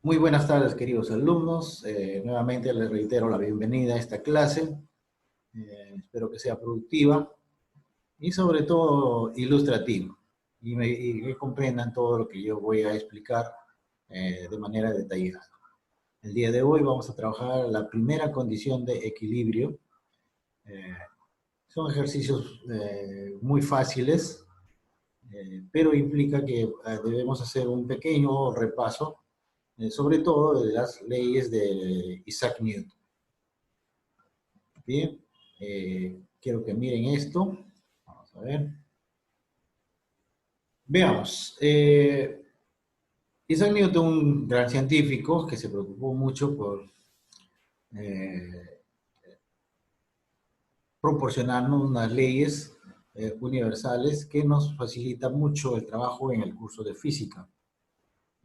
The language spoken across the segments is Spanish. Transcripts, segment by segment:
Muy buenas tardes, queridos alumnos. Nuevamente les reitero la bienvenida a esta clase. Espero que sea productiva y sobre todo ilustrativa y que comprendan todo lo que yo voy a explicar de manera detallada. El día de hoy vamos a trabajar la primera condición de equilibrio. Son ejercicios muy fáciles, pero implica que debemos hacer un pequeño repaso sobre todo de las leyes de Isaac Newton. Bien, quiero que miren esto. Vamos a ver. Veamos. Isaac Newton, un gran científico que se preocupó mucho por proporcionarnos unas leyes universales que nos facilitan mucho el trabajo en el curso de física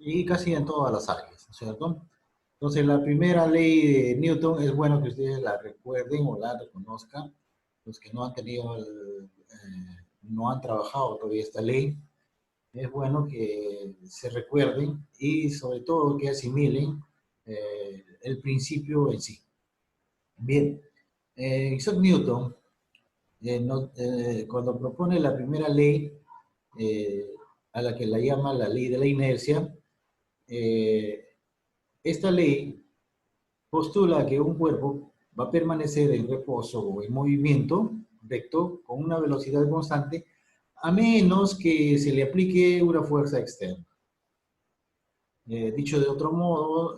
y casi en todas las áreas, ¿no es cierto? Entonces, la primera ley de Newton es bueno que ustedes la recuerden o la reconozcan. Los que no han tenido, no han trabajado todavía esta ley, es bueno que se recuerden y sobre todo que asimilen el principio en sí. Bien, Isaac Newton, cuando propone la primera ley, a la que la llama la ley de la inercia, esta ley postula que un cuerpo va a permanecer en reposo o en movimiento recto con una velocidad constante a menos que se le aplique una fuerza externa. Dicho de otro modo,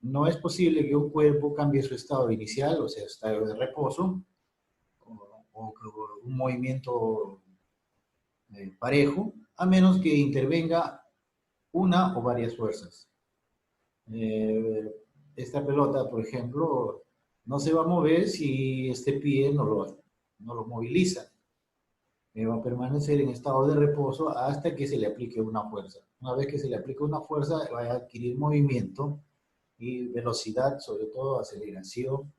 no es posible que un cuerpo cambie su estado inicial, o sea, estado de reposo, o un movimiento parejo, a menos que intervenga una o varias fuerzas. Esta pelota, por ejemplo, no se va a mover si este pie no lo moviliza. Va a permanecer en estado de reposo hasta que se le aplique una fuerza. Una vez que se le aplique una fuerza, va a adquirir movimiento y velocidad, sobre todo aceleración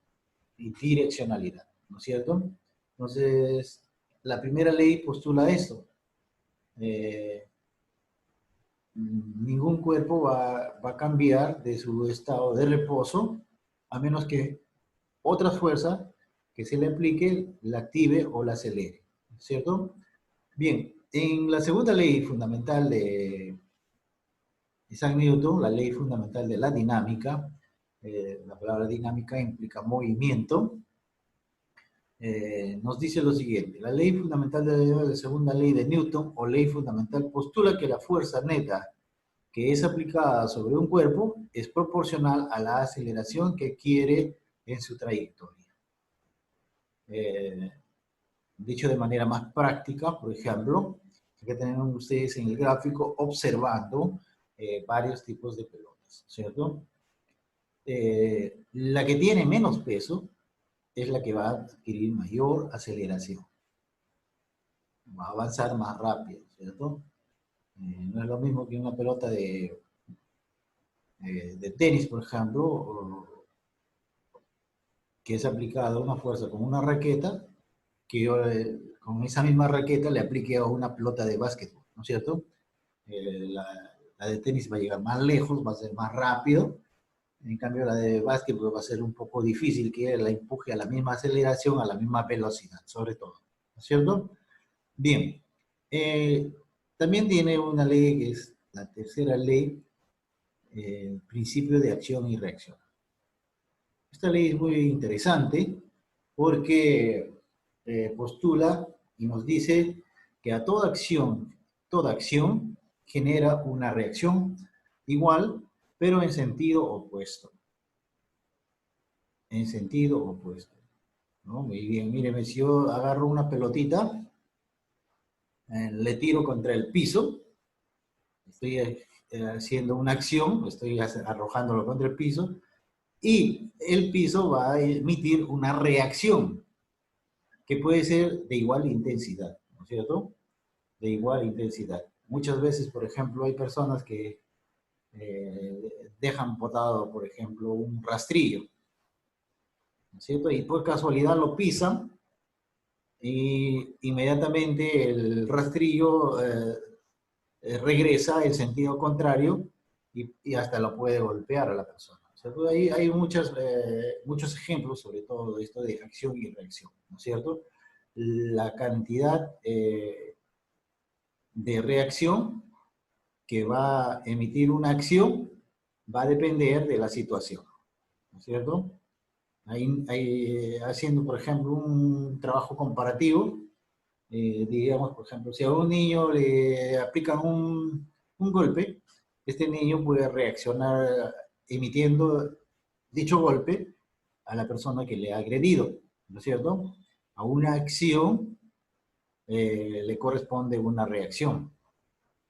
y direccionalidad, ¿no es cierto? Entonces, la primera ley postula esto. Ningún cuerpo va a cambiar de su estado de reposo a menos que otra fuerza que se le aplique la active o la acelere, ¿cierto? Bien, en la segunda ley fundamental de Isaac Newton, la ley fundamental de la dinámica, la palabra dinámica implica movimiento, nos dice lo siguiente: la ley fundamental de la segunda ley de Newton o ley fundamental postula que la fuerza neta que es aplicada sobre un cuerpo es proporcional a la aceleración que adquiere en su trayectoria. Dicho de manera más práctica, por ejemplo, que tienen ustedes en el gráfico observando varios tipos de pelotas, ¿cierto? La que tiene menos peso es la que va a adquirir mayor aceleración. Va a avanzar más rápido, ¿cierto? No es lo mismo que una pelota de tenis, por ejemplo, que es aplicada una fuerza con una raqueta, que yo con esa misma raqueta le aplique a una pelota de básquetbol, ¿no es cierto? La de tenis va a llegar más lejos, va a ser más rápido. En cambio, la de básquetbol va a ser un poco difícil que la empuje a la misma aceleración, a la misma velocidad, sobre todo, ¿no es cierto? Bien, también tiene una ley que es la tercera ley, principio de acción y reacción. Esta ley es muy interesante porque postula y nos dice que a toda acción genera una reacción igual, pero en sentido opuesto. En sentido opuesto, ¿no? Muy bien, míreme, si yo agarro una pelotita, le tiro contra el piso, estoy haciendo una acción, estoy arrojándolo contra el piso, y el piso va a emitir una reacción que puede ser de igual intensidad, ¿no es cierto? De igual intensidad. Muchas veces, por ejemplo, hay personas que dejan botado, por ejemplo, un rastrillo, ¿no es cierto? Y por casualidad lo pisan y inmediatamente el rastrillo regresa en sentido contrario y hasta lo puede golpear a la persona. O sea, pues hay muchos ejemplos, sobre todo de esto de acción y reacción, ¿no es cierto? La cantidad de reacción que va a emitir una acción va a depender de la situación, ¿no es cierto? Haciendo, por ejemplo, un trabajo comparativo, digamos, por ejemplo, si a un niño le aplican un golpe, este niño puede reaccionar emitiendo dicho golpe a la persona que le ha agredido, ¿no es cierto? A una acción le corresponde una reacción.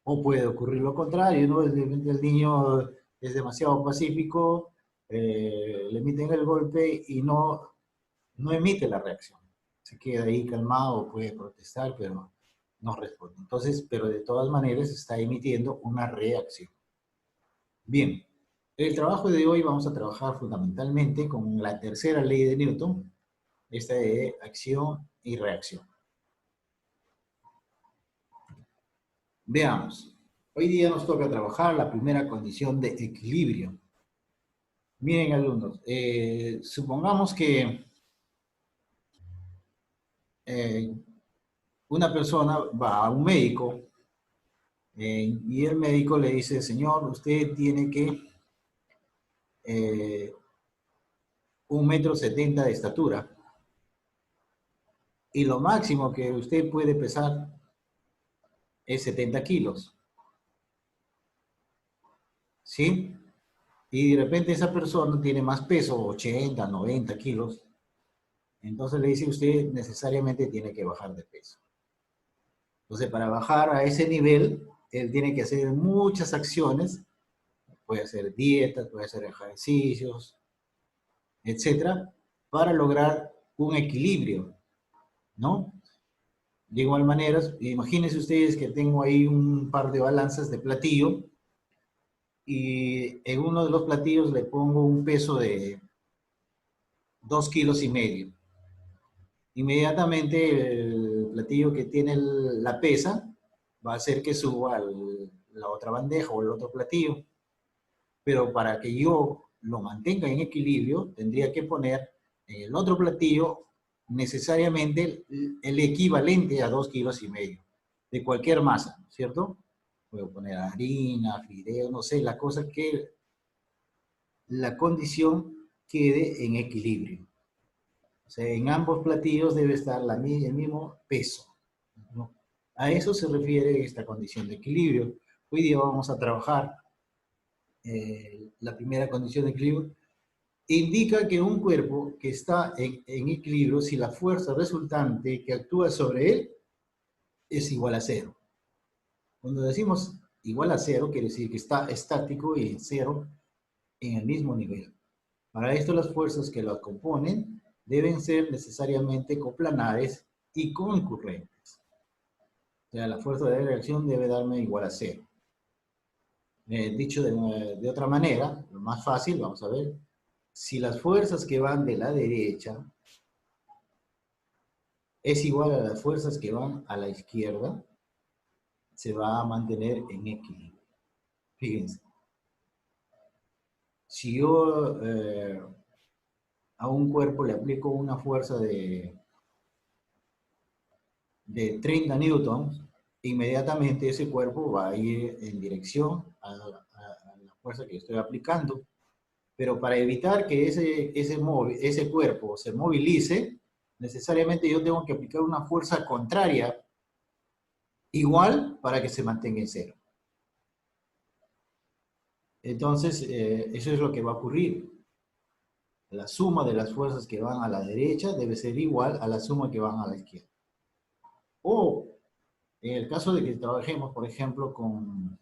O puede ocurrir lo contrario, ¿no? El niño es demasiado pacífico, le emiten el golpe y no emite la reacción. Se queda ahí calmado, puede protestar, pero no responde. Entonces, pero de todas maneras está emitiendo una reacción. Bien, el trabajo de hoy vamos a trabajar fundamentalmente con la tercera ley de Newton, esta de acción y reacción. Veamos, hoy día nos toca trabajar la primera condición de equilibrio. Miren, alumnos, supongamos que una persona va a un médico y el médico le dice, señor, usted tiene que 1,70 m de estatura y lo máximo que usted puede pesar es 70 kilos, ¿sí? Y de repente esa persona tiene más peso, 80, 90 kilos, entonces le dice usted necesariamente tiene que bajar de peso. Entonces para bajar a ese nivel, él tiene que hacer muchas acciones, puede hacer dietas, puede hacer ejercicios, etcétera, para lograr un equilibrio, ¿no? De igual manera, imagínense ustedes que tengo ahí un par de balanzas de platillo y en uno de los platillos le pongo un peso de 2,5 kilos. Inmediatamente el platillo que tiene la pesa va a hacer que suba la otra bandeja o el otro platillo. Pero para que yo lo mantenga en equilibrio, tendría que poner en el otro platillo necesariamente el equivalente a 2,5 kilos de cualquier masa, ¿cierto? Puedo poner harina, fideo, no sé, la cosa que la condición quede en equilibrio. O sea, en ambos platillos debe estar el mismo peso, ¿no? A eso se refiere esta condición de equilibrio. Hoy día vamos a trabajar la primera condición de equilibrio. Indica que un cuerpo que está en equilibrio, si la fuerza resultante que actúa sobre él es igual a cero. Cuando decimos igual a cero, quiere decir que está estático y en cero en el mismo nivel. Para esto las fuerzas que lo componen deben ser necesariamente coplanares y concurrentes. O sea, la fuerza de reacción debe darme igual a cero. Dicho de otra manera, lo más fácil, vamos a ver, si las fuerzas que van de la derecha es igual a las fuerzas que van a la izquierda, se va a mantener en equilibrio. Fíjense, si yo a un cuerpo le aplico una fuerza de 30 newtons, inmediatamente ese cuerpo va a ir en dirección a la fuerza que estoy aplicando. Pero para evitar que ese cuerpo se movilice, necesariamente yo tengo que aplicar una fuerza contraria igual para que se mantenga en cero. Entonces, eso es lo que va a ocurrir. La suma de las fuerzas que van a la derecha debe ser igual a la suma que van a la izquierda. O, en el caso de que trabajemos, por ejemplo, con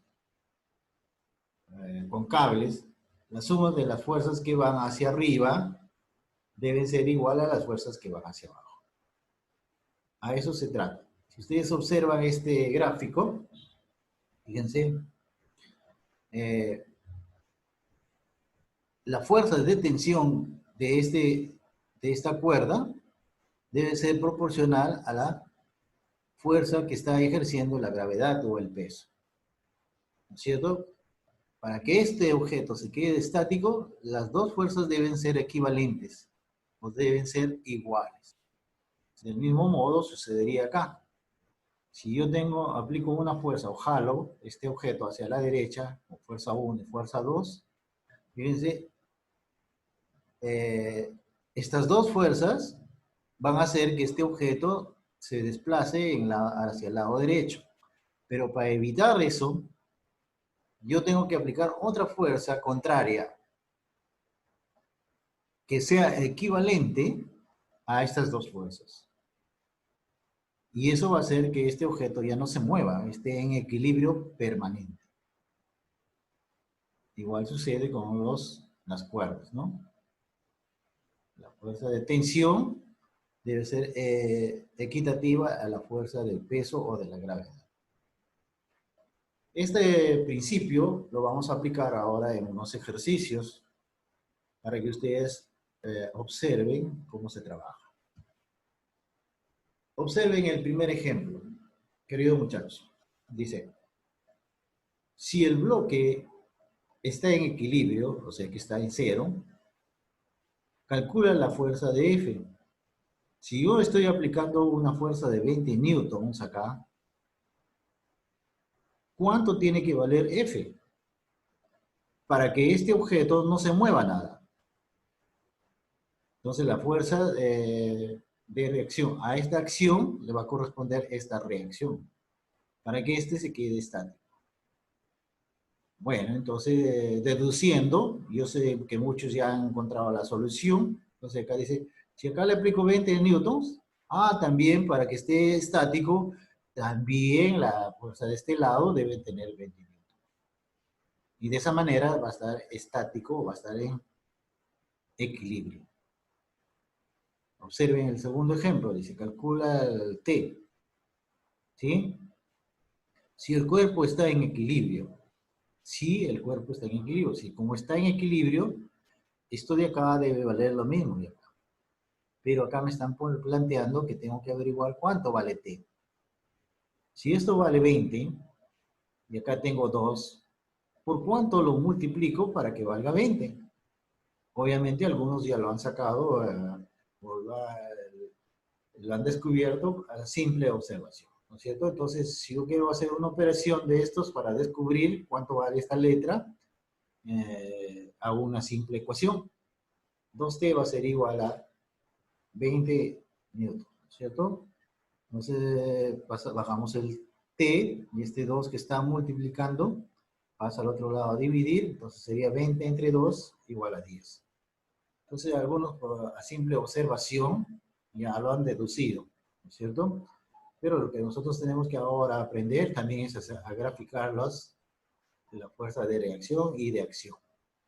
cables, la suma de las fuerzas que van hacia arriba deben ser igual a las fuerzas que van hacia abajo. A eso se trata. Si ustedes observan este gráfico, fíjense, la fuerza de tensión de esta cuerda debe ser proporcional a la fuerza que está ejerciendo la gravedad o el peso. ¿no es cierto? Para que este objeto se quede estático, las dos fuerzas deben ser equivalentes, o deben ser iguales. Del mismo modo sucedería acá. Si yo aplico una fuerza o jalo este objeto hacia la derecha, con fuerza 1 y fuerza 2, fíjense, estas dos fuerzas van a hacer que este objeto se desplace hacia el lado derecho. Pero para evitar eso, yo tengo que aplicar otra fuerza contraria que sea equivalente a estas dos fuerzas. Y eso va a hacer que este objeto ya no se mueva, esté en equilibrio permanente. Igual sucede con las cuerdas, ¿no? La fuerza de tensión debe ser equitativa a la fuerza del peso o de la gravedad. Este principio lo vamos a aplicar ahora en unos ejercicios para que ustedes observen cómo se trabaja. Observen el primer ejemplo, queridos muchachos. Dice, si el bloque está en equilibrio, o sea que está en cero, calcula la fuerza de F. Si yo estoy aplicando una fuerza de 20 newtons acá, ¿cuánto tiene que valer F? Para que este objeto no se mueva nada. Entonces la fuerza de reacción a esta acción le va a corresponder esta reacción, para que este se quede estático. Bueno, entonces deduciendo, yo sé que muchos ya han encontrado la solución. Entonces acá dice, si acá le aplico 20 newtons, también para que esté estático, también la fuerza de este lado debe tener 20 newtons. Y de esa manera va a estar estático, va a estar en equilibrio. Observen el segundo ejemplo, dice, calcula el T. ¿Sí? Si el cuerpo está en equilibrio, si el cuerpo está en equilibrio, si como está en equilibrio, esto de acá debe valer lo mismo de acá. Pero acá me están planteando que tengo que averiguar cuánto vale T. Si esto vale 20, y acá tengo 2, ¿por cuánto lo multiplico para que valga 20? Obviamente algunos ya lo han sacado, lo han descubierto a simple observación, ¿no es cierto? Entonces, si yo quiero hacer una operación de estos para descubrir cuánto vale esta letra, hago una simple ecuación. 2t va a ser igual a 20 newtons, ¿no es cierto? Entonces, bajamos el t, y este 2 que está multiplicando, pasa al otro lado a dividir, entonces sería 20 entre 2 igual a 10. Entonces, algunos a simple observación ya lo han deducido, ¿no es cierto? Pero lo que nosotros tenemos que ahora aprender también es a graficar la fuerza de reacción y de acción,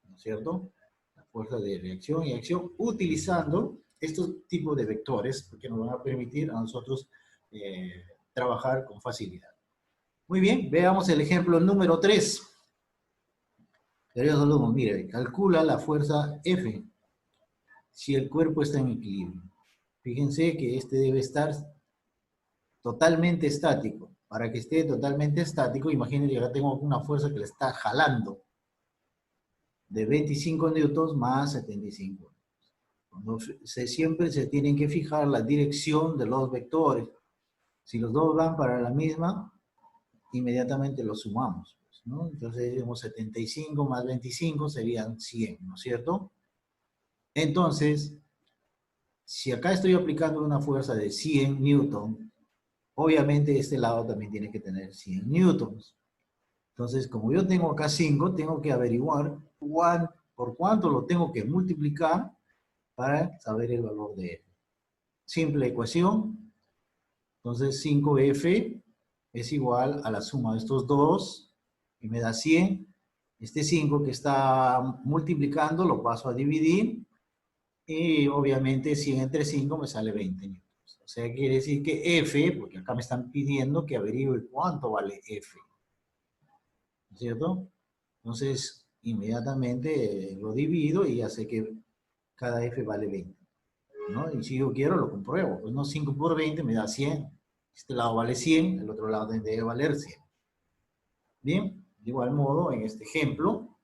¿no es cierto? La fuerza de reacción y acción utilizando estos tipos de vectores porque nos van a permitir a nosotros trabajar con facilidad. Muy bien, veamos el ejemplo número 3. Queridos alumnos, mire, calcula la fuerza F si el cuerpo está en equilibrio. Fíjense que este debe estar totalmente estático. Para que esté totalmente estático, imagínense que ahora tengo una fuerza que le está jalando de 25 newtons más 75. Siempre se tienen que fijar la dirección de los vectores. Si los dos van para la misma, inmediatamente los sumamos, ¿no? Entonces, digamos, 75 más 25 serían 100, ¿no es cierto? Entonces, si acá estoy aplicando una fuerza de 100 newtons, obviamente este lado también tiene que tener 100 newtons. Entonces, como yo tengo acá 5, tengo que averiguar por cuánto lo tengo que multiplicar para saber el valor de F. Simple ecuación. Entonces, 5F es igual a la suma de estos dos, y me da 100. Este 5 que está multiplicando lo paso a dividir, y obviamente 100 entre 5 me sale 20 newtons. O sea, quiere decir que F, porque acá me están pidiendo que averigüe cuánto vale F, ¿no es cierto? Entonces, inmediatamente lo divido y ya sé que cada F vale 20, ¿no? Y si yo quiero, lo compruebo. Pues no, 5 por 20 me da 100. Este lado vale 100, el otro lado debe valer 100. Bien, De igual modo, en este ejemplo,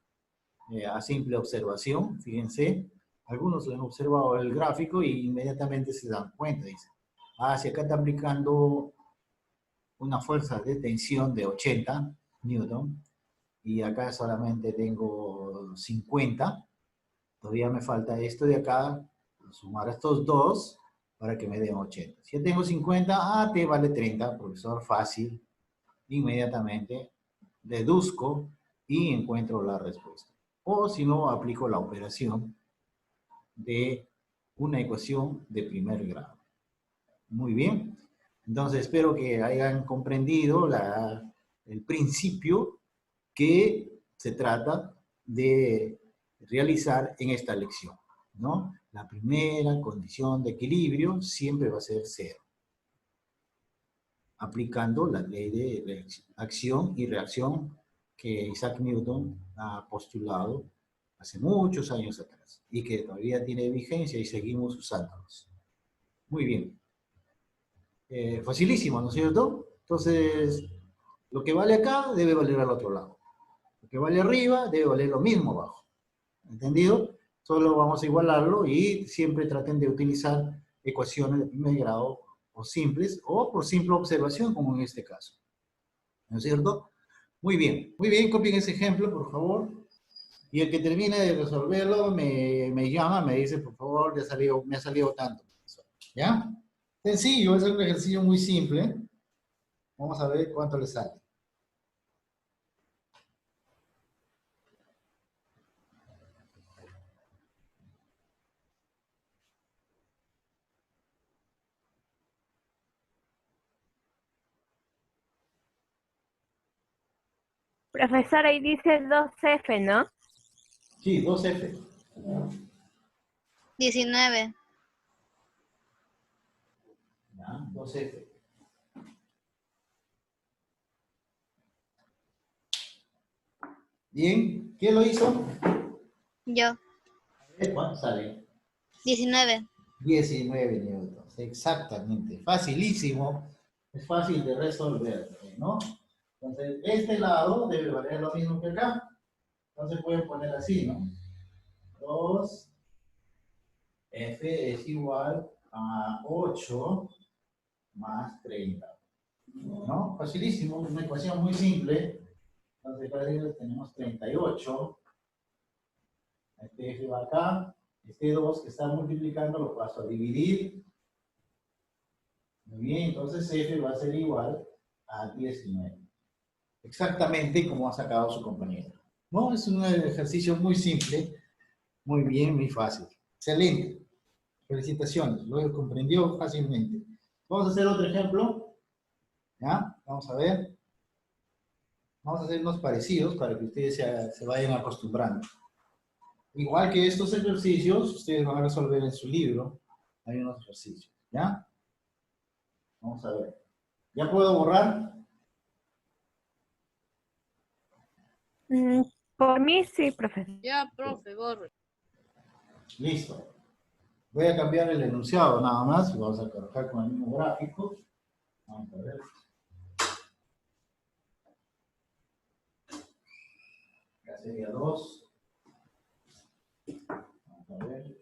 a simple observación, fíjense, algunos han observado el gráfico y inmediatamente se dan cuenta, dicen, ah, si acá está aplicando una fuerza de tensión de 80 newton y acá solamente tengo 50, todavía me falta esto de acá, sumar estos dos para que me den 80. Si yo tengo 50, ah, T vale 30, profesor, fácil, inmediatamente deduzco y encuentro la respuesta. O si no, aplico la operación de una ecuación de primer grado. Muy bien. Entonces, espero que hayan comprendido el principio que se trata de realizar en esta lección, ¿no? La primera condición de equilibrio siempre va a ser cero, aplicando la ley de acción y reacción que Isaac Newton ha postulado hace muchos años atrás y que todavía tiene vigencia y seguimos usándolos. Muy bien. Facilísimo, ¿no es cierto? Entonces, lo que vale acá debe valer al otro lado. Lo que vale arriba debe valer lo mismo abajo. ¿Entendido? Solo vamos a igualarlo y siempre traten de utilizar ecuaciones de primer grado o simples o por simple observación, como en este caso. ¿No es cierto? Muy bien, copien ese ejemplo, por favor. Y el que termine de resolverlo me llama, me dice, por favor, me ha salido tanto. ¿Ya? Sencillo, es un ejercicio muy simple. Vamos a ver cuánto le sale. Profesor, ahí dice 2F, ¿no? Sí, 2F. 19. ¿Ya? 2F. Bien, ¿quién lo hizo? Yo. ¿Cuánto sale? 19. 19 newtons, exactamente. Facilísimo. Es fácil de resolver, ¿no? Entonces, este lado debe valer lo mismo que acá. Entonces pueden poner así, ¿no? 2F es igual a 8 más 30. ¿No? Facilísimo, una ecuación muy simple. Entonces, para ello tenemos 38. Este F va acá. Este 2 que está multiplicando lo paso a dividir. Muy bien, entonces F va a ser igual a 19. Exactamente como ha sacado su compañero. ¿No? Es un ejercicio muy simple, muy bien, muy fácil. Excelente. Felicitaciones, lo comprendió fácilmente. Vamos a hacer otro ejemplo. ¿Ya? Vamos a ver. Vamos a hacer unos parecidos para que ustedes se vayan acostumbrando. Igual que estos ejercicios, ustedes van a resolver en su libro. Hay unos ejercicios. ¿Ya? Vamos a ver. ¿Ya puedo borrar? Por mí sí, profesor. Ya, profe, borre. Listo. Voy a cambiar el enunciado nada más. Vamos a trabajar con el mismo gráfico. Vamos a ver. Acá sería 2. Vamos a ver.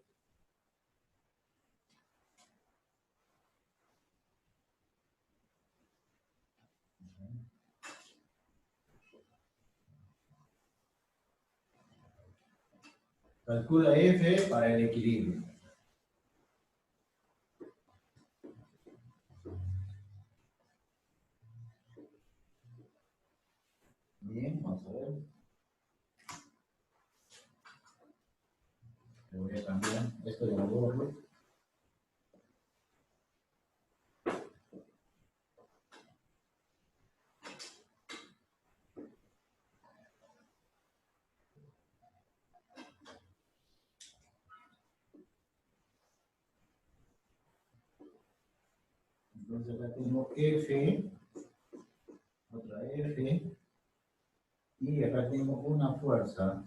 Calcula F para el equilibrio. Bien, vamos a ver. Le voy a cambiar. Esto de lo borro. Entonces acá tengo F, otra F, y acá tengo una fuerza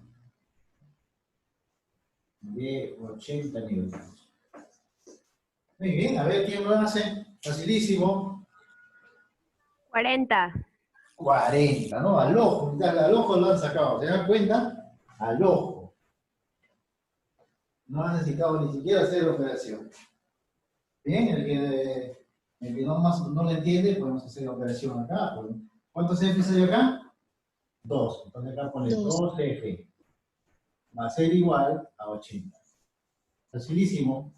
de 80 newtons. Muy bien, a ver quién lo hace. Facilísimo. 40. 40, ¿no? Al ojo, al ojo lo han sacado, ¿se dan cuenta? Al ojo. No han necesitado ni siquiera hacer operación. Bien, el que no lo entiende, podemos hacer la operación acá. ¿Cuántos F's hay acá? 2. Entonces acá pone 2F. Va a ser igual a 80. Facilísimo.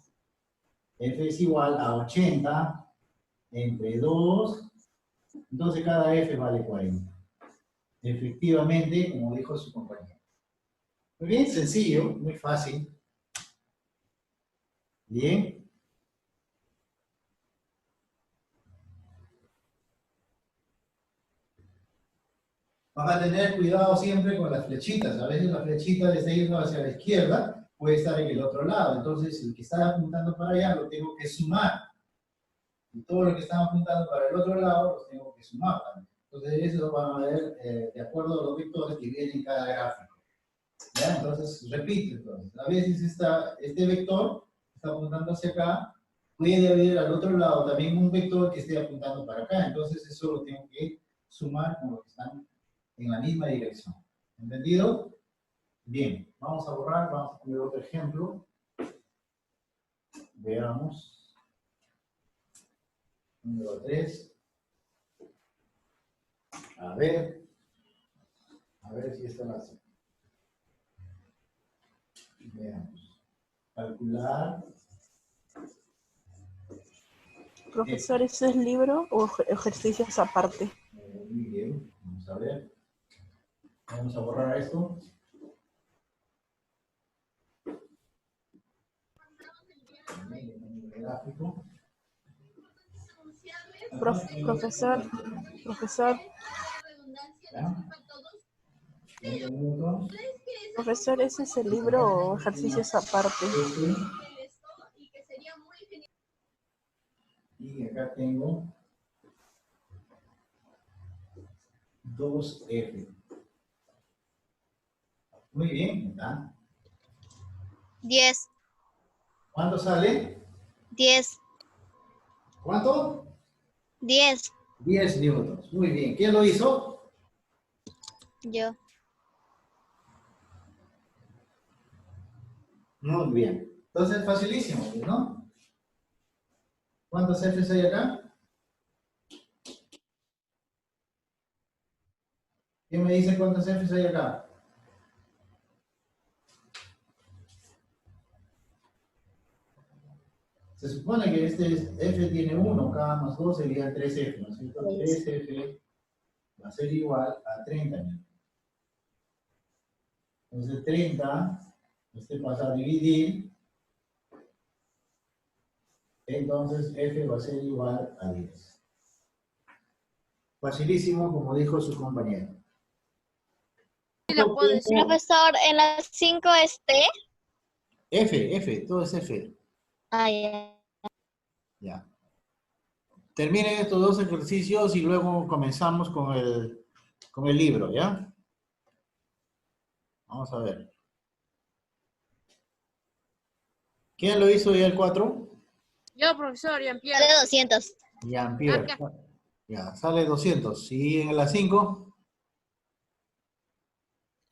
F es igual a 80 entre 2. Entonces cada F vale 40. Efectivamente, como dijo su compañero. Muy bien, sencillo, muy fácil. Bien. Vas a tener cuidado siempre con las flechitas. A veces la flechita le está yendo hacia la izquierda, puede estar en el otro lado. Entonces, el que está apuntando para allá lo tengo que sumar. Y todo lo que están apuntando para el otro lado los tengo que sumar también. Entonces, eso lo van a ver de acuerdo a los vectores que vienen en cada gráfico. ¿Ya? Entonces, repito. Entonces, a veces este vector está apuntando hacia acá. Puede haber al otro lado también un vector que esté apuntando para acá. Entonces, eso lo tengo que sumar con lo que están en la misma dirección. ¿Entendido? Bien, vamos a borrar, vamos a poner otro ejemplo. Veamos. Número 3. A ver si esto lo hace. Veamos. Calcular. Profesor, ¿ese es libro o ejercicios aparte? Muy bien, vamos a ver. Vamos a borrar esto. Gráfico. Profesor. ¿Ya? 20 minutos. Profesor, ¿ese es el libro o ejercicios aparte? Y acá tengo 2F. Muy bien, ¿está? 10. ¿Cuánto sale? 10. ¿Cuánto? 10. 10 newtons. Muy bien. ¿Quién lo hizo? Yo. Muy bien. Entonces, facilísimo, ¿no? ¿Cuántos F's hay acá? ¿Quién me dice cuántos F's hay acá? Se supone que este F tiene 1, K más 2 sería 3F, ¿no es cierto? 3F va a ser igual a 30 newtons. Entonces 30, este pasa a dividir, entonces F va a ser igual a 10. Facilísimo, como dijo su compañero. Profesor, en las 5 es T. F, todo es F. Ah, ya. Ya. Terminen estos dos ejercicios y luego comenzamos con el libro, ¿ya? Vamos a ver. ¿Quién lo hizo ya el 4? Yo, profesor, Jean-Pierre. Sale 200. Jean-Pierre. Ya, sale 200. ¿Y en la 5?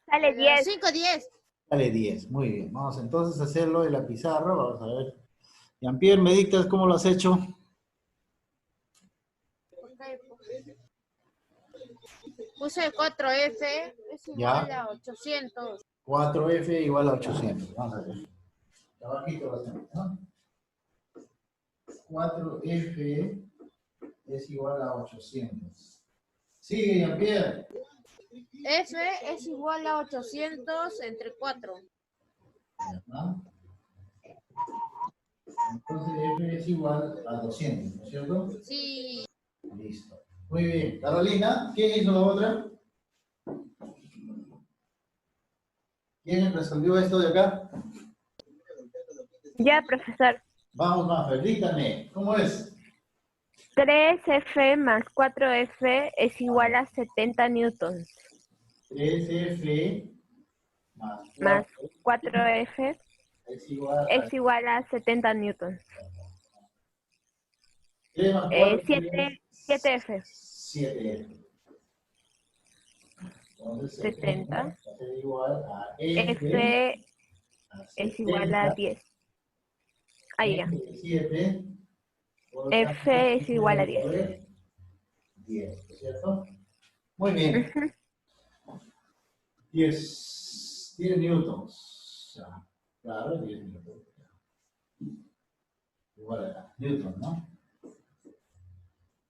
Sale 10. 5, 10. Sale 10. Muy bien. Vamos entonces a hacerlo en la pizarra. Vamos a ver. Jean-Pierre, ¿me dictas cómo lo has hecho? Puse 4F es igual a 800. 4F igual a 800. Vamos a ver. Abajito lo hacemos, ¿no? 4F es igual a 800. Sigue, Jean-Pierre. F es igual a 800 entre 4. ¿Ya? Entonces F es igual a 200, ¿no es cierto? Sí. Listo. Muy bien. Carolina, ¿quién hizo la otra? ¿Quién resolvió esto de acá? Ya, profesor. Vamos, Mafer, dígame. ¿Cómo es? 3F más 4F es igual a 70 newtons. 3F Más 4F es igual a 70 newtons. 3 más 4 7F. 7F. Entonces, 70. va a ser igual a F a es igual a 70, 10. Ahí ya. 7. Por lo tanto, F es igual a debe 10. valer 10, ¿no es cierto? Muy bien. Ujú. 10 newtons. Ya, claro, 10 newtons. Igual a newton, ¿no?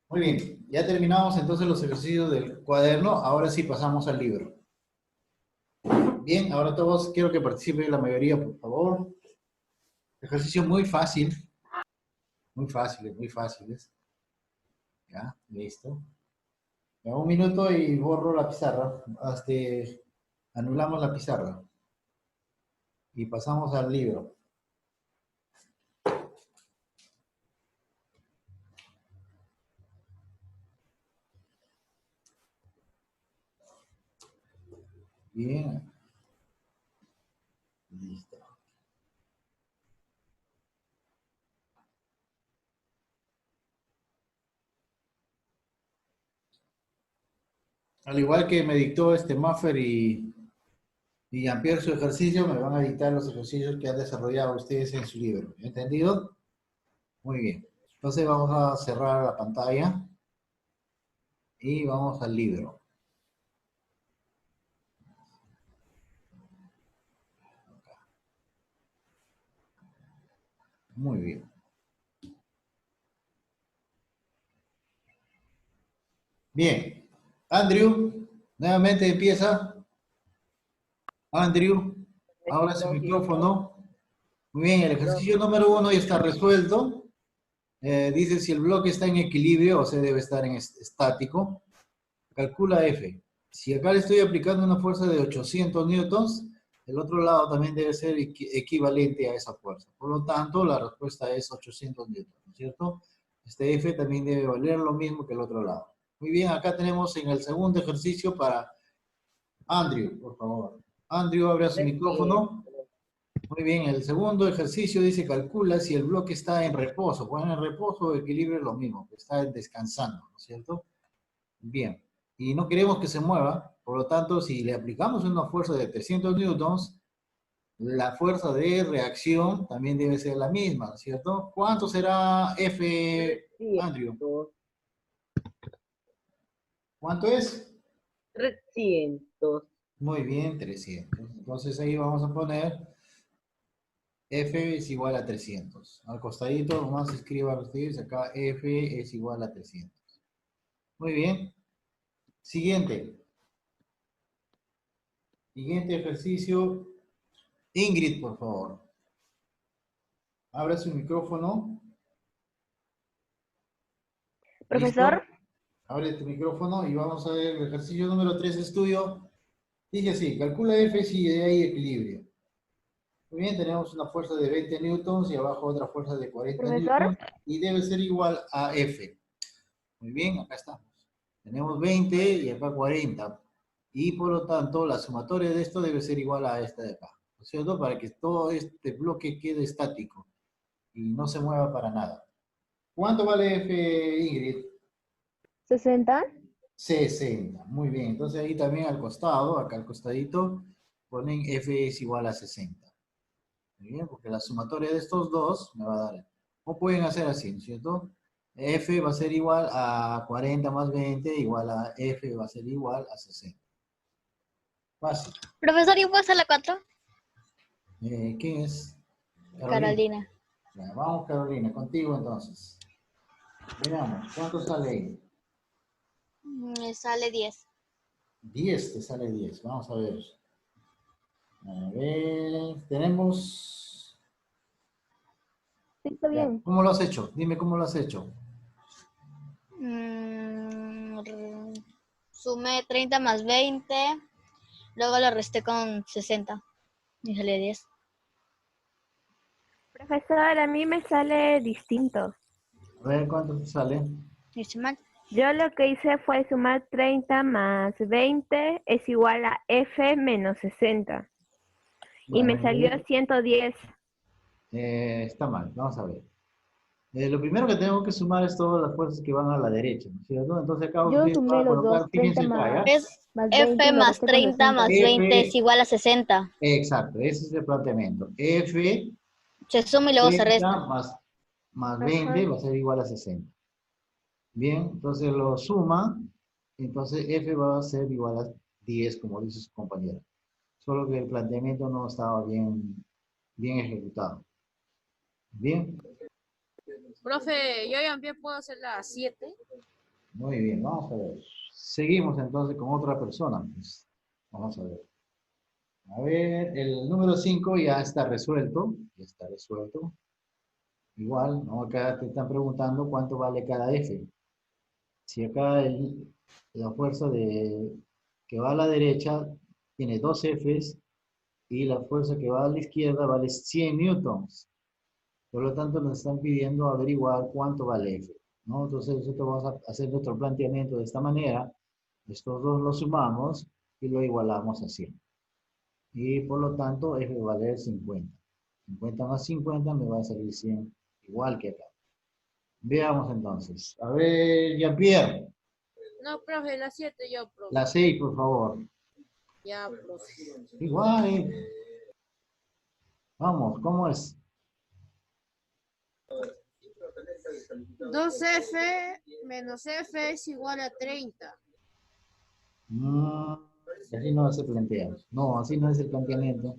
Muy bien, ya terminamos entonces los ejercicios del cuaderno. Ahora sí pasamos al libro. Bien, ahora todos quiero que participe la mayoría, por favor. Ejercicio muy fácil. Muy fáciles, muy fáciles. Ya, listo. Ya, un minuto y borro la pizarra. Hasta anulamos la pizarra. Y pasamos al libro. Bien. Listo. Al igual que me dictó Maffer y Jean-Pierre su ejercicio, me van a dictar los ejercicios que han desarrollado ustedes en su libro. ¿Entendido? Muy bien. Entonces vamos a cerrar la pantalla y vamos al libro. Muy bien. Bien. Andrew, nuevamente empieza. Andrew, ahora su micrófono. Muy bien, el ejercicio número 1 ya está resuelto. Dice si el bloque está en equilibrio, o sea, debe estar en estático. Calcula F. Si acá le estoy aplicando una fuerza de 800 newtons, el otro lado también debe ser equivalente a esa fuerza. Por lo tanto, la respuesta es 800 newtons, ¿no es cierto? Este F también debe valer lo mismo que el otro lado. Muy bien, acá tenemos en el segundo ejercicio para Andrew, por favor. Andrew, abre su micrófono. Muy bien, el segundo ejercicio dice calcula si el bloque está en reposo. Bueno, en reposo o equilibrio es lo mismo, está descansando, ¿no es cierto? Bien, y no queremos que se mueva, por lo tanto, si le aplicamos una fuerza de 300 newtons, la fuerza de reacción también debe ser la misma, ¿no es cierto? ¿Cuánto será F, Andrew? ¿Cuánto es? 300. Muy bien, 300. Entonces ahí vamos a poner F es igual a 300. Al costadito, nomás escriban ustedes acá, F es igual a 300. Muy bien. Siguiente. Siguiente ejercicio. Ingrid, por favor. Abra su micrófono. Profesor, ¿Listo? Abre tu micrófono y vamos a ver el ejercicio número 3 estudio. Dice así, calcula F si hay equilibrio. Muy bien, tenemos una fuerza de 20 newtons y abajo otra fuerza de 40 profesor, newtons y debe ser igual a F. Muy bien, acá estamos. Tenemos 20 y acá 40. Y por lo tanto, la sumatoria de esto debe ser igual a esta de acá. ¿No es cierto? Para que todo este bloque quede estático y no se mueva para nada. ¿Cuánto vale F, Ingrid? 60. 60. Muy bien. Entonces ahí también al costado, acá al costadito, ponen F es igual a 60. Muy bien, porque la sumatoria de estos dos me va a dar. O pueden hacer así, ¿no es cierto? F va a ser igual a 40 más 20, igual a F va a ser igual a 60. Fácil. Profesor, ¿y pasa la 4? ¿Quién es? Carolina. Ya, vamos, Carolina, contigo entonces. Veamos, ¿cuánto sale ahí? Me sale 10. 10, te sale 10. Vamos a ver. A ver, tenemos... Sí, está Ya, bien. ¿cómo lo has hecho? Dime cómo lo has hecho. Sumé 30 más 20. Luego lo resté con 60. Me sale 10. Profesor, a mí me sale distinto. A ver, ¿cuánto te sale? Hice mal. Yo lo que hice fue sumar 30 más 20 es igual a F menos 60. Y me Bueno, salió 110. está mal, vamos a ver. Lo primero que tengo que sumar es todas las fuerzas que van a la derecha, ¿no es cierto? Entonces acá Yo ustedes sumé van a los colocar, dos, 30 fíjense acá, ¿ya? Es más 20 F lo más resté con 30 más 60. 20 es F, igual a 60. exacto, ese es el planteamiento. F Se suma y luego se 30 resta. más 20 va a ser igual a 60. Bien, entonces lo suma, entonces F va a ser igual a 10, como dice su compañera. Solo que el planteamiento no estaba bien ejecutado. Bien, Profe, yo también puedo hacer la 7. muy bien, vamos a ver. Seguimos entonces con otra persona. Pues. Vamos a ver. A ver, el número 5 ya está resuelto. Ya está resuelto. Igual, ¿no? Acá te están preguntando cuánto vale cada F. Si acá la fuerza que va a la derecha tiene 2 Fs y la fuerza que va a la izquierda vale 100 newtons. Por lo tanto, nos están pidiendo averiguar cuánto vale F, ¿no? Entonces, nosotros vamos a hacer nuestro planteamiento de esta manera. Estos dos los sumamos y lo igualamos a 100. Y por lo tanto, F va a valer 50. 50 más 50 me va a salir 100, igual que acá. Veamos entonces. A ver, Jean-Pierre, No, profe, la 7 yo, profe. la 6, por favor. Ya, profe. Igual. Vamos, ¿cómo es? 2F menos F es igual a 30. Mm, así no se plantea. No, así no es el planteamiento.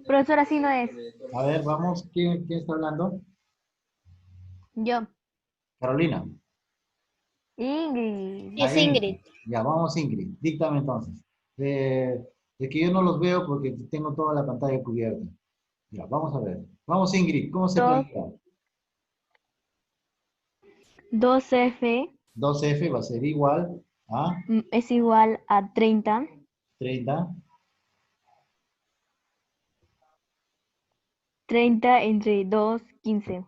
Profesor, así no es. A ver, vamos, ¿quién está hablando? Yo. Carolina. Ingrid. Es Ingrid. Ya, vamos Ingrid. Díctame entonces. De que yo no los veo porque tengo toda la pantalla cubierta. Ya, vamos a ver. Vamos Ingrid, ¿cómo se Dos. plantea? 2F 2F va a ser igual a es igual a 30. 30. 30 entre 2, 15.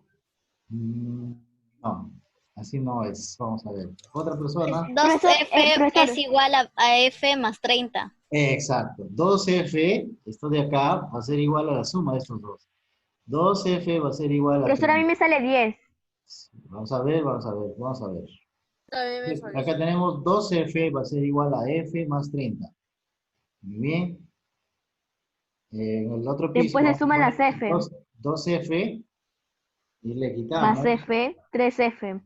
No, así no es. Vamos a ver. Otra persona. 2F Profesor, es igual a F más 30. Exacto. 2F, esto de acá, va a ser igual a la suma de estos dos. 2F va a ser igual a profesor, a mí 30. me sale 10. Vamos a ver, vamos a ver, vamos a ver. También me sale. Acá tenemos 2F va a ser igual a F más 30. Muy bien. En el otro piso Después se vamos a suman las poner F. 2F y Más F, 3F.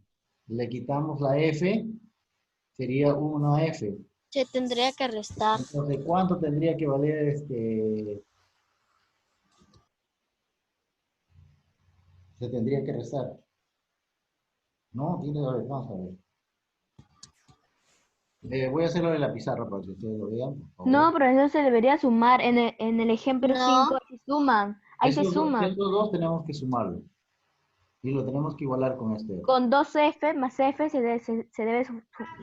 le quitamos la F, sería 1F. Se tendría que restar. Entonces, ¿cuánto tendría que valer se tendría que restar? No, tiene que ver, vamos a ver. Voy a hacerlo en la pizarra para que ustedes lo vean. Por favor. No, profesor, se debería sumar. En el ejemplo No. 5 se suman. Ahí se Estos suman. dos tenemos que sumarlo. Y lo tenemos que igualar con este. Con 2F más F se debe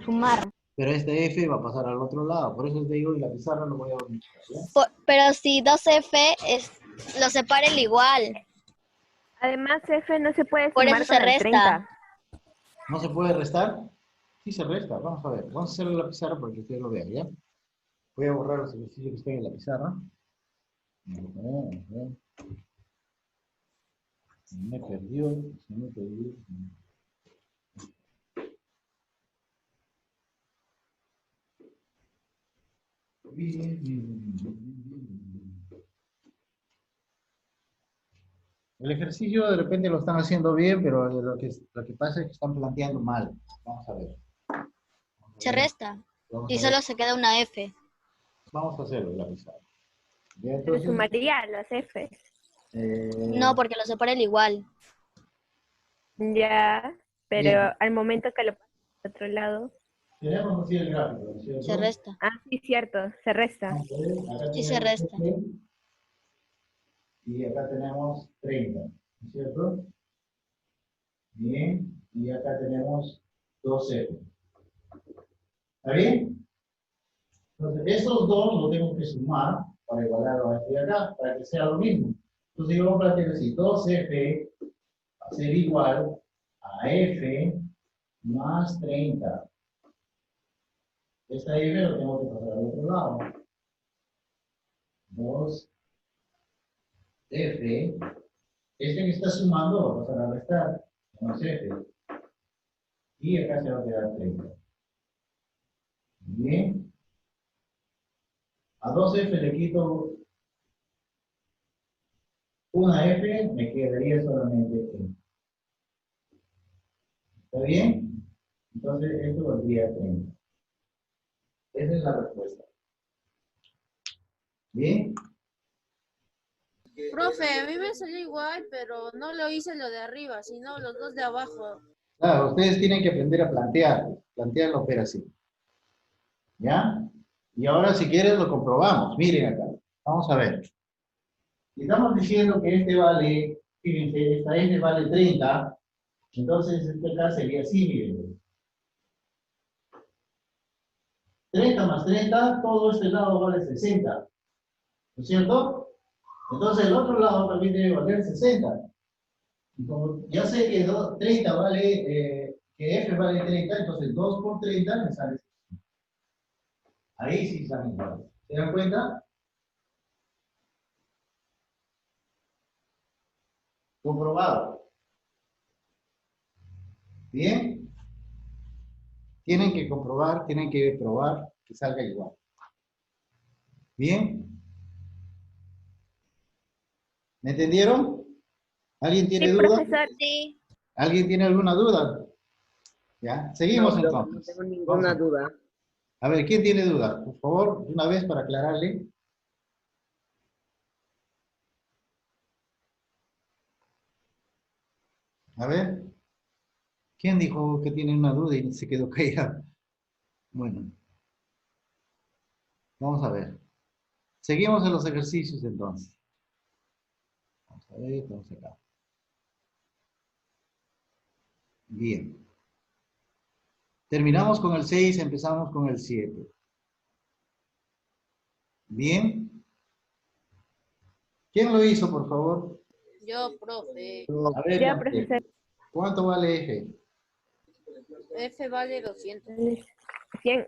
sumar. Pero este F va a pasar al otro lado. Por eso te digo, en la pizarra lo voy a unificar, ¿ya? Pero si 2F lo separa el igual. Además, F no se puede Por sumar eso con se el resta. 30. ¿No se puede restar? Sí se resta. Vamos a ver. Vamos a hacerlo en la pizarra para que ustedes lo vean, ¿ya? Voy a borrar los ejercicios que están en la pizarra. Se me perdió. El ejercicio de repente lo están haciendo bien, pero lo que pasa es que están planteando mal. Vamos a ver. Se resta. Vamos Y a ver. solo se queda una F. Vamos a hacerlo en la pizarra. Ya, Se entonces, sumaría las F. No, porque lo separa el igual. Ya, pero Bien. al momento que lo pasas al otro lado. tenemos así el gráfico, ¿no es cierto? Se resta. Ah, sí, cierto, se resta. Vamos a ver, acá Sí, tenemos se resta. 20, y acá tenemos 30, ¿no es cierto? Bien, y acá tenemos 12. ¿Está bien? Entonces, estos dos los tengo que sumar para igualarlo a este de acá, para que sea lo mismo. Entonces, yo voy a plantear así, 2F va a ser igual a F más 30. Esta F lo tengo que pasar al otro lado. 2F, este que está sumando va a pasar a restar. menos F. Y acá se va a quedar 30. Bien. A 2F le quito una F, me quedaría solamente E. ¿Está bien? Entonces esto valdría 30. Esa es la respuesta. ¿Bien? Profe, a mí me salió igual, pero no lo hice lo de arriba, sino los dos de abajo. Claro, ustedes tienen que aprender a plantear la operación. ¿Ya? Y ahora si quieren lo comprobamos. Miren acá. Vamos a ver. Si estamos diciendo que este vale, fíjense, esta F vale 30, entonces este acá sería así, miren. 30 más 30, todo este lado vale 60. ¿No es cierto? Entonces el otro lado también debe valer 60. Y como ya sé que 30 vale, que F vale 30, entonces 2 por 30 me sale 60. Ahí sí están iguales. ¿Se dan cuenta? Comprobado. ¿Bien? Tienen que comprobar, tienen que probar que salga igual. ¿Bien? ¿Me entendieron? ¿Alguien tiene Sí, duda? profesor. Sí. ¿Alguien tiene alguna duda? ¿Ya? Seguimos No, profe, no entonces. tengo Vamos ninguna duda. a ver, ¿quién tiene duda? Por favor, una vez para aclararle. A ver. ¿Quién dijo que tiene una duda y se quedó callado? Bueno, vamos a ver. Seguimos en los ejercicios entonces. Vamos a ver, estamos acá. Bien. Terminamos con el 6, empezamos con el 7. Bien. ¿Quién lo hizo, por favor? Yo, profe. A ver, Ya, profesor. ¿cuánto vale F? F vale 200. 100.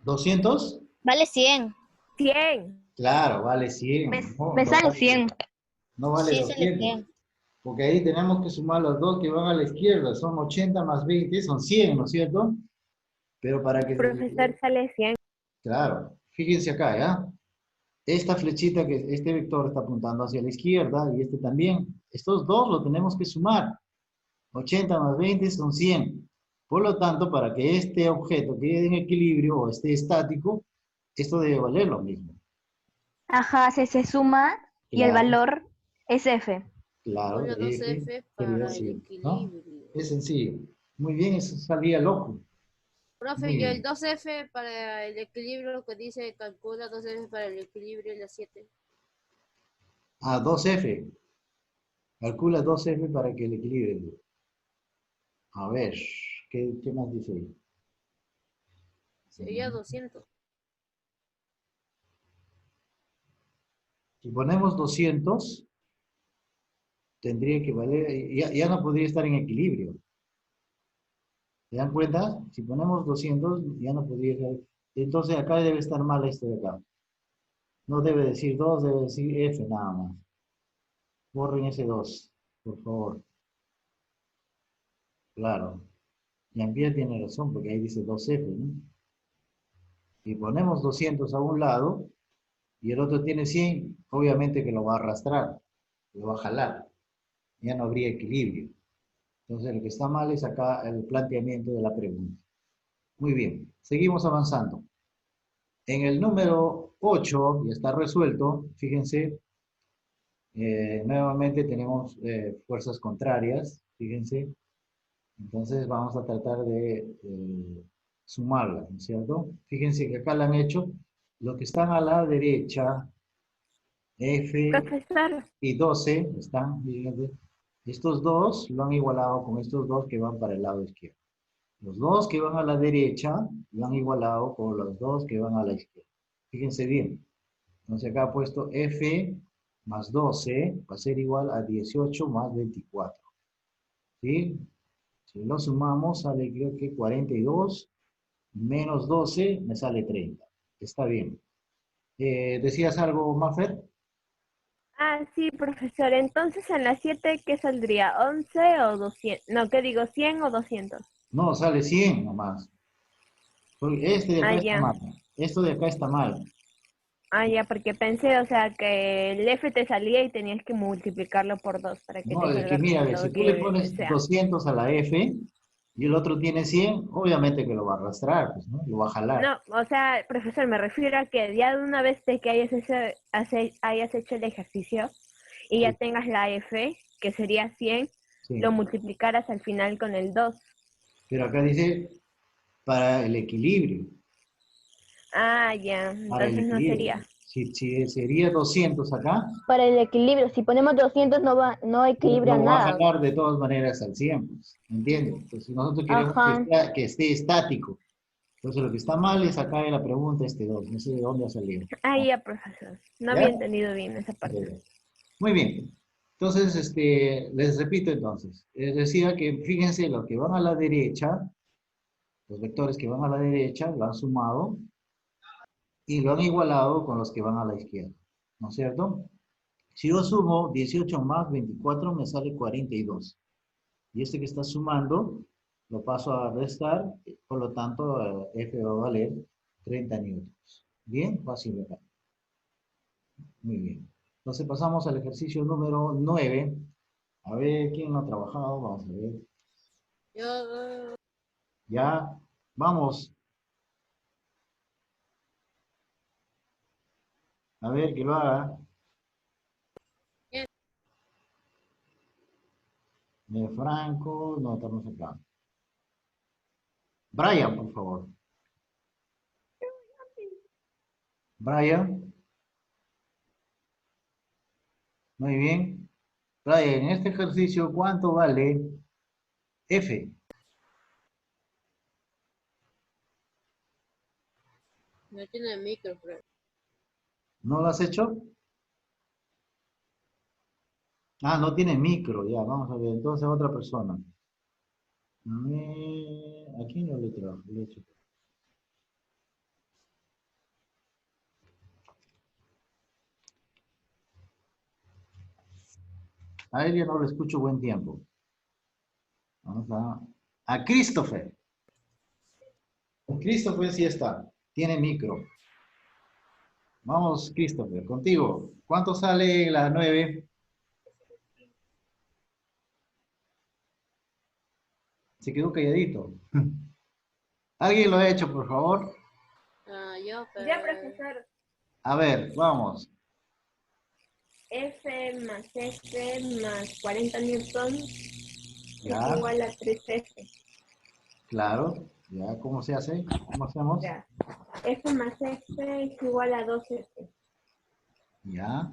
¿200? Vale 100. 100. Claro, vale 100. No, Me no sale vale- 100. No vale Sí, sale 200. 100. Porque ahí tenemos que sumar los dos que van a la izquierda. Son 80 más 20, son 100, ¿no es cierto? Pero para que... Profesor, sale 100. Claro, fíjense acá, ¿ya? Esta flechita, este vector está apuntando hacia la izquierda y este también. Estos dos lo tenemos que sumar. 80 más 20 son 100. Por lo tanto, para que este objeto quede en equilibrio o esté estático, esto debe valer lo mismo. Ajá, se suma y el Claro, valor es F. claro, Ponle de 2F F sería para el 100, ¿no? equilibrio. Es sencillo. Muy bien, eso salía loco. Profe, Muy y el bien. 2F para el equilibrio que dice calcula 2F para el equilibrio y la 7. Ah, 2F. Calcula 2F para que el equilibrio. A ver, ¿qué más dice ahí? Sería 200. Si ponemos 200, tendría que valer, ya no podría estar en equilibrio. ¿Se dan cuenta? Si ponemos 200, ya no podría estar. Entonces acá debe estar mal este de acá. No debe decir 2, debe decir F nada más. Borren ese 2, por favor. Claro. Jean-Pierre tiene razón porque ahí dice 2F, ¿no? Si ponemos 200 a un lado y el otro tiene 100, obviamente que lo va a arrastrar, lo va a jalar. Ya no habría equilibrio. Entonces lo que está mal es acá el planteamiento de la pregunta. Muy bien, seguimos avanzando. En el número 8, ya está resuelto, fíjense, nuevamente tenemos fuerzas contrarias, fíjense. Entonces vamos a tratar de sumarlas, ¿no es cierto? Fíjense que acá la han hecho, los que están a la derecha, F Profesor, y 12, están, fíjense, estos dos lo han igualado con estos dos que van para el lado izquierdo. Los dos que van a la derecha lo han igualado con los dos que van a la izquierda. Fíjense bien. Entonces acá ha puesto F más 12 va a ser igual a 18 más 24. ¿Sí? Si lo sumamos sale creo que 42 menos 12 me sale 30. Está bien. ¿Decías algo, Mafer? Ah, sí, profesor. Entonces en la 7, ¿qué saldría? ¿11 o 200? No, ¿qué digo? ¿100 o 200? No, sale 100 nomás. Porque este de Ah, acá está ya. mal. Esto de acá está mal. Ah, ya, porque pensé, o sea, que el F te salía y tenías que multiplicarlo por 2 para que No, te es salga que el mira, a ver, si resultado tú le que pones desea. 200 a la F y el otro tiene 100, obviamente que lo va a arrastrar, pues, ¿no? Lo va a jalar. No, o sea, profesor, me refiero a que ya de una vez de que hayas hecho el ejercicio y ya Sí, tengas la F, que sería 100, lo sí. multiplicaras al final con el 2. Pero acá dice para el equilibrio. Ah, ya, Para el entonces no equilibrio. sería. Si sería 200 acá, Para el equilibrio, si ponemos 200 no equilibra lo va a nada. jalar de todas maneras al 100, pues, ¿entiendes? Entonces, si nosotros queremos Ajá. que esté estático, entonces lo que está mal es acá en la pregunta este 2, no sé de dónde ha salido. Ah, ya, profesor. No ¿Ya? había entendido bien esa parte. Muy bien. Entonces, les repito entonces, decía que fíjense los que van a la derecha, los vectores que van a la derecha lo han sumado y lo han igualado con los que van a la izquierda, ¿no es cierto? Si yo sumo 18 más 24 me sale 42. Y este que está sumando lo paso a restar, por lo tanto F va a valer 30 newtons. Bien, fácil acá. Muy bien. Entonces pasamos al ejercicio número 9. A ver, ¿quién lo ha trabajado? Vamos a ver. Yo, Ya, vamos. A ver, que lo haga. Bien. Franco, no, estamos acá. Brian, por favor. Brian, muy bien. Brian, en este ejercicio, ¿cuánto vale F? no tiene micro, pero ¿No lo has hecho? Ah, no tiene micro, ya, vamos a ver. Entonces, otra persona. ¿A quién no le trabajo? Le he hecho. A él ya no lo escucho buen tiempo. Vamos a Christopher. Christopher sí está. Tiene micro. Vamos, Christopher, contigo. ¿Cuánto sale la 9? Se quedó calladito. ¿Alguien lo ha hecho, por favor? yo, Ya, pero profesor. A ver, vamos. F más F más 40 newtons es Ya, igual a 3F. claro. Ya, ¿cómo se hace? ¿Cómo hacemos? Ya. F más F es igual a 2F. Ya,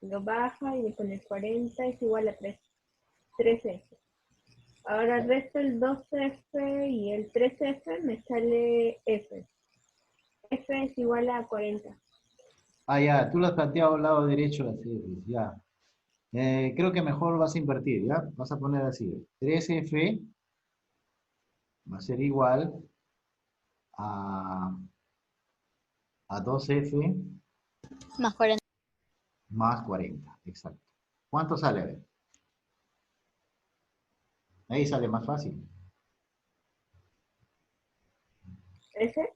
Lo baja y le pone 40 es igual a 3F. Ahora resto el 2F y el 3F me sale F. F es igual a 40. ah, ya, tú lo has planteado al lado derecho de las Fs, ya. Creo que mejor vas a invertir, ¿ya? Vas a poner así, 3F va a ser igual a, a 2F Más 40. más 40, exacto. ¿Cuánto sale? A ver. Ahí sale más fácil. ¿13?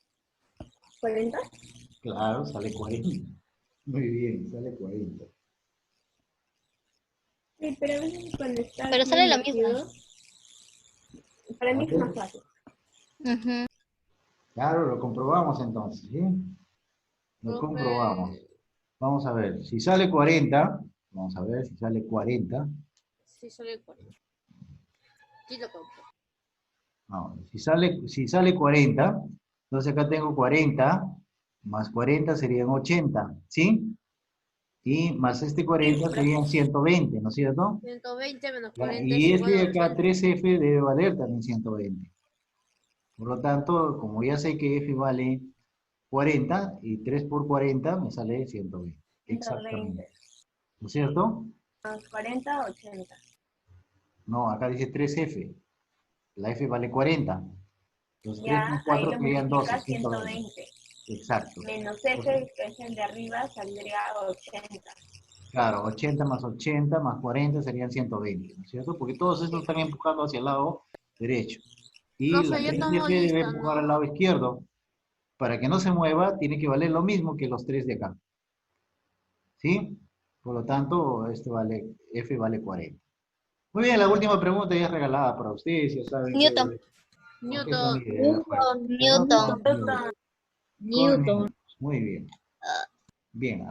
¿40? Claro, sale 40. Muy bien, sale 40. Sí, pero a veces cuando está Pero así sale la misma. invertido, para A mí es ver, más fácil. Ujú. claro, lo comprobamos entonces, ¿sí? Lo comprobamos. profe, Vamos a ver, si sale 40, vamos a ver si sale 40. sí sale 40. Sí lo compro. No, si sale 40, entonces acá tengo 40, más 40 serían 80, ¿sí? Y más este 40 serían 120, ¿no es cierto? 120 menos Ya, 40 es y este igual a de acá, 80. 3F, debe valer también 120. Por lo tanto, como ya sé que F vale 40, y 3 por 40 me sale 120. 120. Exactamente. ¿No es cierto? Más 40, 80. No, acá dice 3F. La F vale 40. Entonces 3 por Ya, ahí 4 lo serían 12, multiplica 120. 120. Exacto. Menos Entonces, F, que es el de arriba, saldría 80. Claro, 80 más 80 más 40 serían 120, ¿no es cierto? Porque todos estos están empujando hacia el lado derecho. Y la Profe, yo 3F tomo debe lista, empujar ¿no? al lado izquierdo. Para que no se mueva, tiene que valer lo mismo que los 3 de acá. ¿Sí? Por lo tanto, F vale 40. Muy bien, la última pregunta ya es regalada para ustedes, ya saben que... Newton. ¿con qué son Newton. ideas? Newton. Con Newton. Newton. Muy bien. Bien.